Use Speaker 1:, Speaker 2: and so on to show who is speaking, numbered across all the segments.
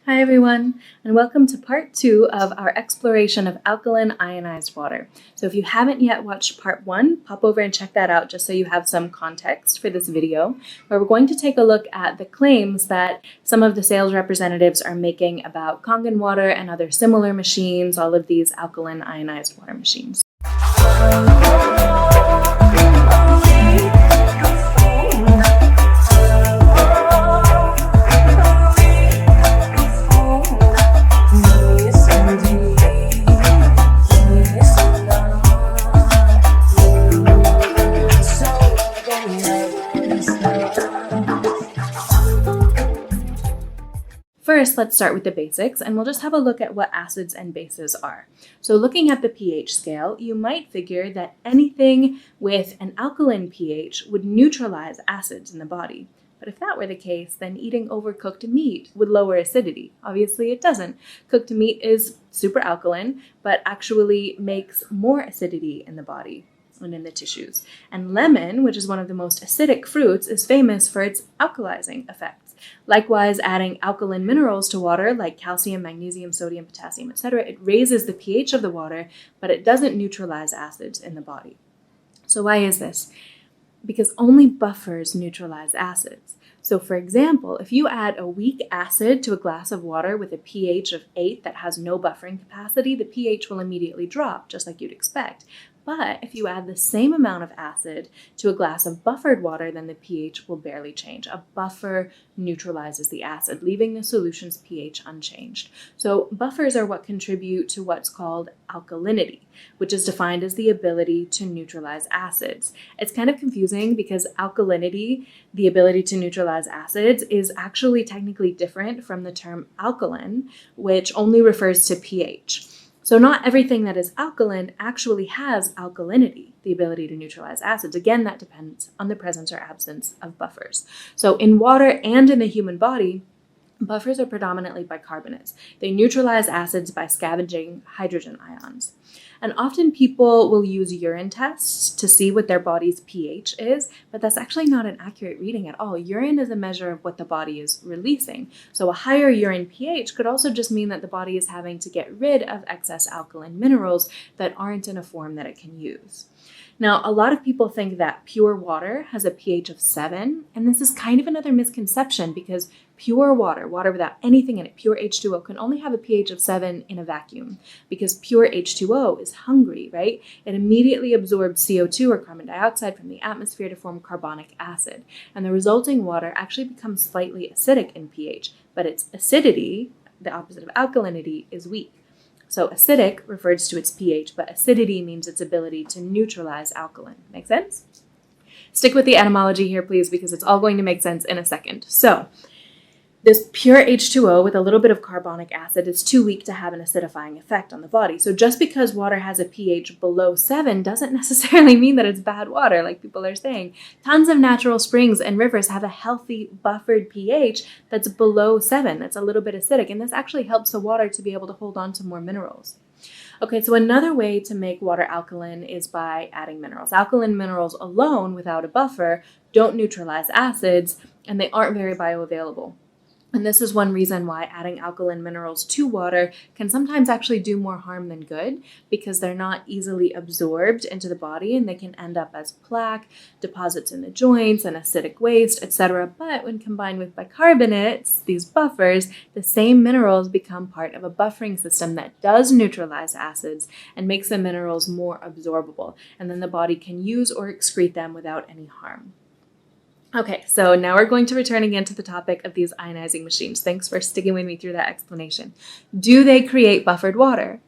Speaker 1: Hi everyone, and welcome to part 2 of our exploration of alkaline ionized water. So if you haven't yet watched part 1, pop over and check that out just so you have some context for this video, where we're going to take a look at the claims that some of the sales representatives are making about Kangen water and other similar machines, all of these alkaline ionized water machines. First, let's start with the basics, and we'll just have a look at what acids and bases are. So looking at the pH scale, you might figure that anything with an alkaline pH would neutralize acids in the body. But if that were the case, then eating overcooked meat would lower acidity. Obviously, it doesn't. Cooked meat is super alkaline, but actually makes more acidity in the body and in the tissues. And lemon, which is one of the most acidic fruits, is famous for its alkalizing effects. Likewise, adding alkaline minerals to water like calcium, magnesium, sodium, potassium, etc., it raises the pH of the water, but it doesn't neutralize acids in the body. So why is this? Because only buffers neutralize acids. So for example, if you add a weak acid to a glass of water with a pH of 8 that has no buffering capacity, the pH will immediately drop, just like you'd expect. But if you add the same amount of acid to a glass of buffered water, then the pH will barely change. A buffer neutralizes the acid, leaving the solution's pH unchanged. So buffers are what contribute to what's called alkalinity, which is defined as the ability to neutralize acids. It's kind of confusing because alkalinity, the ability to neutralize acids, is actually technically different from the term alkaline, which only refers to pH. So not everything that is alkaline actually has alkalinity, the ability to neutralize acids. Again, that depends on the presence or absence of buffers. So in water and in the human body, buffers are predominantly bicarbonates. They neutralize acids by scavenging hydrogen ions. And often people will use urine tests to see what their body's pH is, but that's actually not an accurate reading at all. Urine is a measure of what the body is releasing. So a higher urine pH could also just mean that the body is having to get rid of excess alkaline minerals that aren't in a form that it can use. Now, a lot of people think that pure water has a pH of 7, and this is kind of another misconception because pure water without anything in it, pure H2O, can only have a pH of 7 in a vacuum because pure H2O is hungry, right? It immediately absorbs CO2 or carbon dioxide from the atmosphere to form carbonic acid, and the resulting water actually becomes slightly acidic in pH, but its acidity, the opposite of alkalinity, is weak. So acidic refers to its pH, but acidity means its ability to neutralize alkaline. Make sense? Stick with the etymology here, please, because it's all going to make sense in a second. So this pure H2O with a little bit of carbonic acid is too weak to have an acidifying effect on the body. So just because water has a pH below 7 doesn't necessarily mean that it's bad water, like people are saying. Tons of natural springs and rivers have a healthy buffered pH that's below 7. That's a little bit acidic, and this actually helps the water to be able to hold on to more minerals. Okay, so another way to make water alkaline is by adding minerals. Alkaline minerals alone, without a buffer, don't neutralize acids, and they aren't very bioavailable. And this is one reason why adding alkaline minerals to water can sometimes actually do more harm than good because they're not easily absorbed into the body and they can end up as plaque, deposits in the joints, and acidic waste, etc. But when combined with bicarbonates, these buffers, the same minerals become part of a buffering system that does neutralize acids and makes the minerals more absorbable. And then the body can use or excrete them without any harm. Okay, so now we're going to return again to the topic of these ionizing machines. Thanks for sticking with me through that explanation. Do they create buffered water?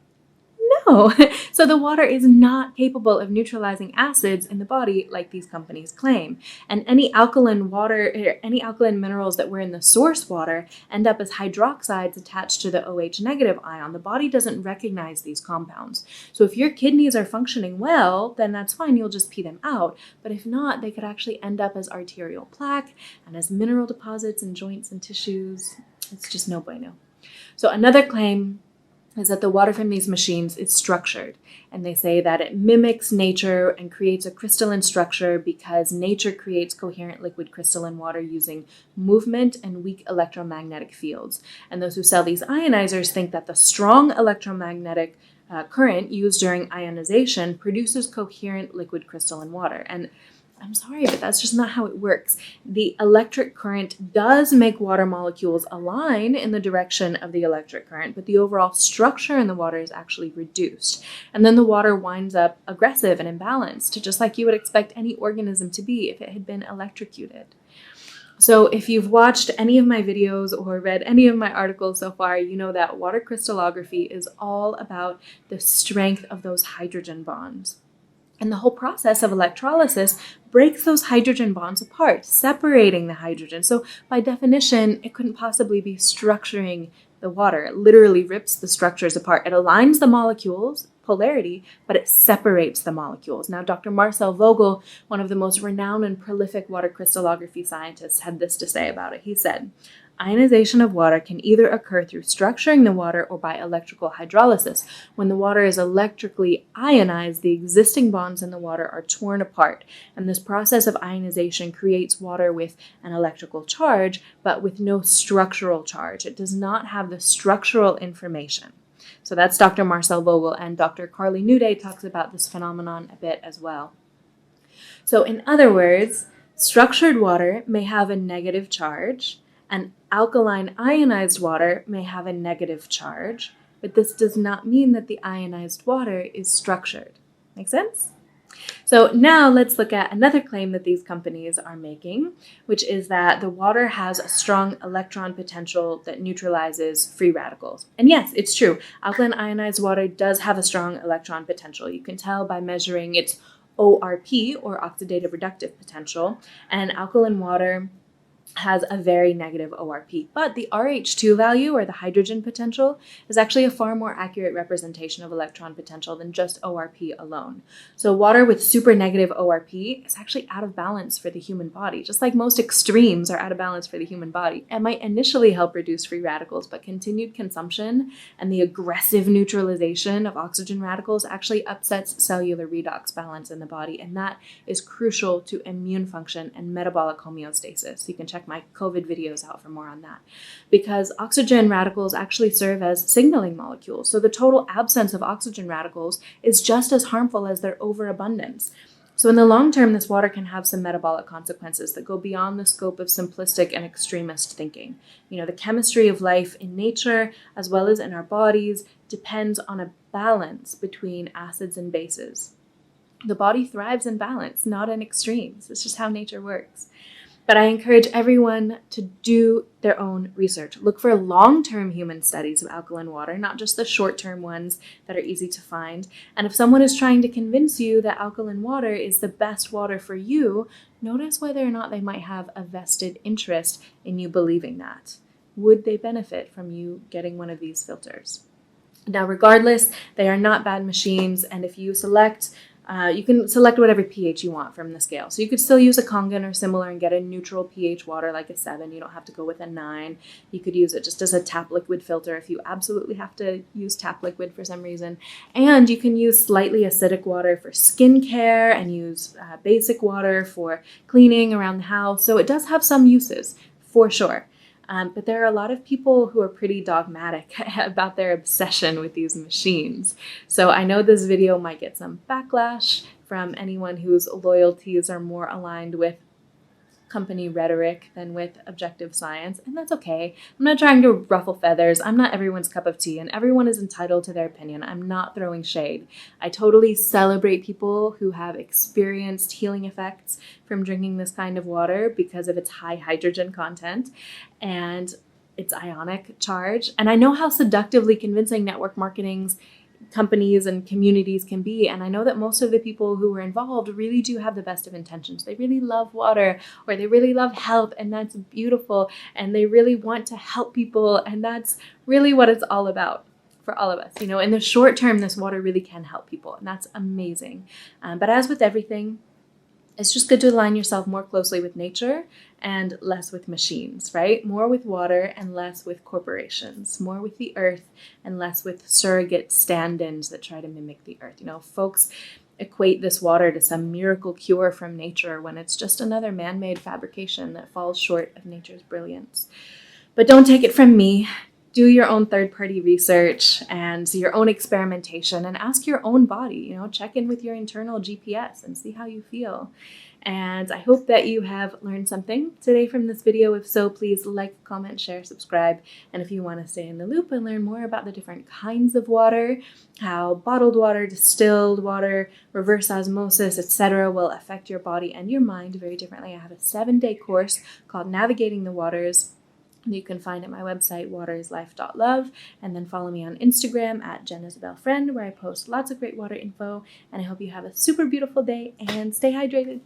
Speaker 1: No. So the water is not capable of neutralizing acids in the body like these companies claim. And any alkaline minerals that were in the source water end up as hydroxides attached to the OH negative ion. The body doesn't recognize these compounds. So if your kidneys are functioning well, then that's fine, you'll just pee them out. But if not, they could actually end up as arterial plaque and as mineral deposits in joints and tissues. It's just no bueno. So another claim is that the water from these machines is structured. And they say that it mimics nature and creates a crystalline structure because nature creates coherent liquid crystalline water using movement and weak electromagnetic fields. And those who sell these ionizers think that the strong electromagnetic current used during ionization produces coherent liquid crystalline water. And I'm sorry, but that's just not how it works. The electric current does make water molecules align in the direction of the electric current, but the overall structure in the water is actually reduced. And then the water winds up aggressive and imbalanced, just like you would expect any organism to be if it had been electrocuted. So if you've watched any of my videos or read any of my articles so far, you know that water crystallography is all about the strength of those hydrogen bonds. And the whole process of electrolysis breaks those hydrogen bonds apart, separating the hydrogen. So by definition, it couldn't possibly be structuring the water. It literally rips the structures apart. It aligns the molecules, polarity, but it separates the molecules. Now, Dr. Marcel Vogel, one of the most renowned and prolific water crystallography scientists, had this to say about it. He said, "Ionization of water can either occur through structuring the water or by electrical hydrolysis. When the water is electrically ionized, the existing bonds in the water are torn apart, and this process of ionization creates water with an electrical charge, but with no structural charge. It does not have the structural information." So that's Dr. Marcel Vogel, and Dr. Carly Nude talks about this phenomenon a bit as well. So in other words, structured water may have a negative charge, and alkaline ionized water may have a negative charge, but this does not mean that the ionized water is structured. Make sense? So now let's look at another claim that these companies are making, which is that the water has a strong electron potential that neutralizes free radicals. And yes, it's true. Alkaline ionized water does have a strong electron potential. You can tell by measuring its ORP, or oxidative reductive potential, and alkaline water has a very negative ORP. But the RH2 value, or the hydrogen potential, is actually a far more accurate representation of electron potential than just ORP alone. So water with super negative ORP is actually out of balance for the human body, just like most extremes are out of balance for the human body. It might initially help reduce free radicals, but continued consumption and the aggressive neutralization of oxygen radicals actually upsets cellular redox balance in the body, and that is crucial to immune function and metabolic homeostasis. You can check my COVID videos out for more on that, because oxygen radicals actually serve as signaling molecules. So the total absence of oxygen radicals is just as harmful as their overabundance. So in the long term, this water can have some metabolic consequences that go beyond the scope of simplistic and extremist thinking. You know, the chemistry of life in nature, as well as in our bodies, depends on a balance between acids and bases. The body thrives in balance, not in extremes. It's just how nature works. But I encourage everyone to do their own research. Look for long-term human studies of alkaline water, not just the short-term ones that are easy to find. And if someone is trying to convince you that alkaline water is the best water for you, notice whether or not they might have a vested interest in you believing that. Would they benefit from you getting one of these filters? Now, regardless, they are not bad machines, and if you select you can select whatever pH you want from the scale. So you could still use a Kangen or similar and get a neutral pH water like a 7. You don't have to go with a 9. You could use it just as a tap liquid filter if you absolutely have to use tap liquid for some reason. And you can use slightly acidic water for skincare and use basic water for cleaning around the house. So it does have some uses, for sure. But there are a lot of people who are pretty dogmatic about their obsession with these machines. So I know this video might get some backlash from anyone whose loyalties are more aligned with company rhetoric than with objective science, and that's okay. I'm not trying to ruffle feathers. I'm not everyone's cup of tea, and everyone is entitled to their opinion. I'm not throwing shade. I totally celebrate people who have experienced healing effects from drinking this kind of water because of its high hydrogen content and its ionic charge. And I know how seductively convincing network marketing's companies and communities can be, and I know that most of the people who are involved really do have the best of intentions. They really love water, or they really love health, and that's beautiful, and they really want to help people, and that's really what it's all about for all of us. You know, in the short term, this water really can help people, and that's amazing. But as with everything, It's just good to align yourself more closely with nature and less with machines, right? More with water and less with corporations, more with the earth and less with surrogate stand-ins that try to mimic the earth. Folks equate this water to some miracle cure from nature when it's just another man-made fabrication that falls short of nature's brilliance. But don't take it from me. Do your own third-party research and your own experimentation and ask your own body, check in with your internal GPS and see how you feel. And I hope that you have learned something today from this video. If so, please like, comment, share, subscribe. And if you want to stay in the loop and learn more about the different kinds of water, how bottled water, distilled water, reverse osmosis, etc. will affect your body and your mind very differently, I have a 7-day course called Navigating the Waters. You can find at my website, waterislife.love, and then follow me on Instagram at @JenIsabelFriend, where I post lots of great water info. And I hope you have a super beautiful day and stay hydrated.